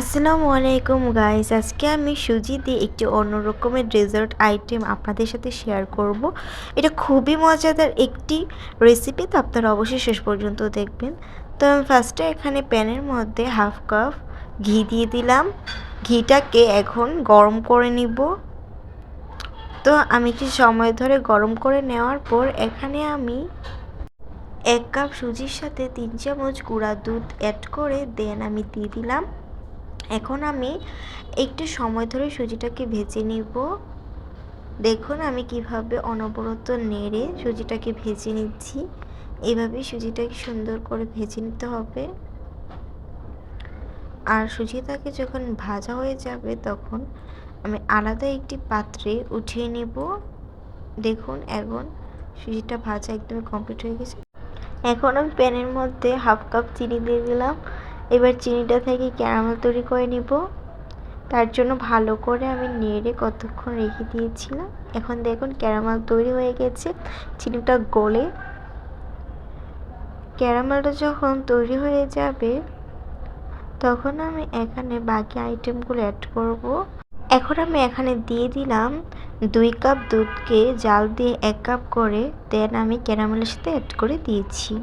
আসসালামু আলাইকুম গাইস, আজকে আমি সুজি দিয়ে একটি অন্য রকমের ডেজার্ট আইটেম আপনাদের সাথে শেয়ার করব। এটা খুবই মজাদার একটি রেসিপি, তো আপনারা অবশ্যই শেষ পর্যন্ত দেখবেন। তো আমি ফার্স্টে এখানে প্যানের মধ্যে হাফ কাপ ঘি দিয়ে দিলাম। ঘিটাকে এখন গরম করে নিব। তো আমি কিছু সময় ধরে গরম করে নেওয়ার পর এখানে আমি 1 কাপ সুজির সাথে 3 চামচ গুঁড়া দুধ অ্যাড করে দেন আমি দিয়ে দিলাম। এখন আমি একটু সময় ধরে সুজিটাকে ভেজে নিব। দেখুন আমি কিভাবে অনবরত নেড়ে সুজিটাকে ভেজে নিচ্ছি। এইভাবে সুজিটাকে সুন্দর করে ভেজে নিতে হবে। আর সুজিটাকে যখন ভাজা হয়ে যাবে তখন আমি আলাদা একটি পাত্রে উঠিয়ে নেব। দেখুন এখন সুজিটা ভাজা একদমই কমপ্লিট হয়ে গেছে। এখন আমি প্যানের মধ্যে হাফ কাপ চিনি দিয়ে দিলাম। এবার চিনিটা থেকে ক্যারামেল তৈরি করে নিব। তার জন্য ভালো করে আমি নেড়ে কতক্ষণ রেখে দিয়েছিলাম। এখন দেখুন ক্যারামেল তৈরি হয়ে গেছে। চিনিটা গলে ক্যারামেলটা যখন তৈরি হয়ে যাবে তখন আমি এখানে বাকি আইটেমগুলো অ্যাড করব। এখন আমি এখানে দিয়ে দিলাম 2 কাপ দুধকে জাল দিয়ে 1 কাপ করে দেন আমি ক্যারামেলের সাথে অ্যাড করে দিয়েছি।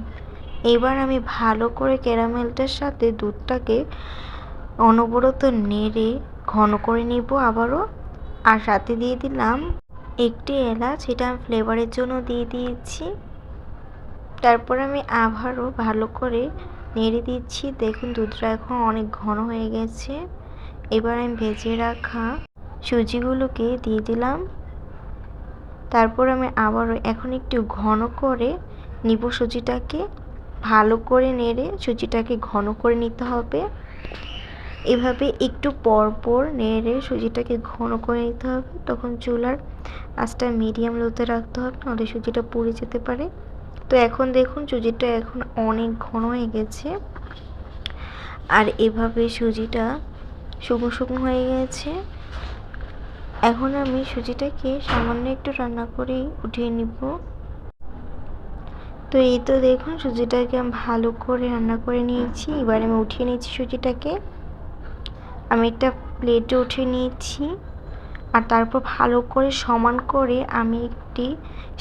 এবার আমি ভালো করে ক্যারামেলটার সাথে দুধটাকে অনবরত নেড়ে ঘন করে নিব আবারও। আর সাথে দিয়ে দিলাম একটি এলাচ, এটা আমি ফ্লেভারের জন্য দিয়ে দিয়েছি। তারপর আমি আবারও ভালো করে নেড়ে দিচ্ছি। দেখুন দুধটা এখন অনেক ঘন হয়ে গেছে। এবার আমি ভেজে রাখা সুজিগুলোকে দিয়ে দিলাম। তারপর আমি আবারও এখন একটু ঘন করে নিব সুজিটাকে। ভালো করে নেড়ে সুজিটাকে ঘন করে নিতে হবে। এভাবে একটু পর পর নেড়ে সুজিটাকে ঘন করে নিতে হবে। তখন চুলার আঁচটা মিডিয়াম লোতে রাখতে হবে, নাহলে সুজিটা পুড়ে যেতে পারে। তো এখন দেখুন সুজিটা এখন অনেক ঘন হয়ে গেছে। আর এভাবে সুজিটা শুকনো শুকনো হয়ে গেছে। এখন আমি সুজিটাকে সামান্য একটু রান্না করেই উঠিয়ে নিব। তো এই তো দেখুন সুজিটাকে আমি ভালো করে রান্না করে নিয়েছি। এবার আমি উঠিয়ে নিচ্ছি সুজিটাকে। আমি একটা প্লেটে উঠিয়ে নিয়েছি। আর তারপর ভালো করে সমান করে আমি একটি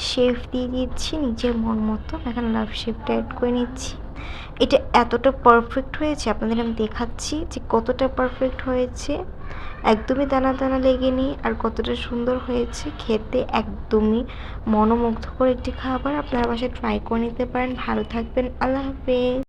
শেপ দিয়ে দিচ্ছি নিজের মন মতো। এখন লাভ শেপটা অ্যাড করে নিচ্ছি। এটা এতটা পারফেক্ট হয়েছে, আপনাদের আমি দেখাচ্ছি যে কতটা পারফেক্ট হয়েছে। একদমই দানা দানা লেগেনি। আর কতটা সুন্দর হয়েছে খেতে, একদমই মনোমুগ্ধকর একটি খাবার। আপনারা বাসায় ট্রাই করে নিতে পারেন। ভালো থাকবেন, আল্লাহ হাফেজ।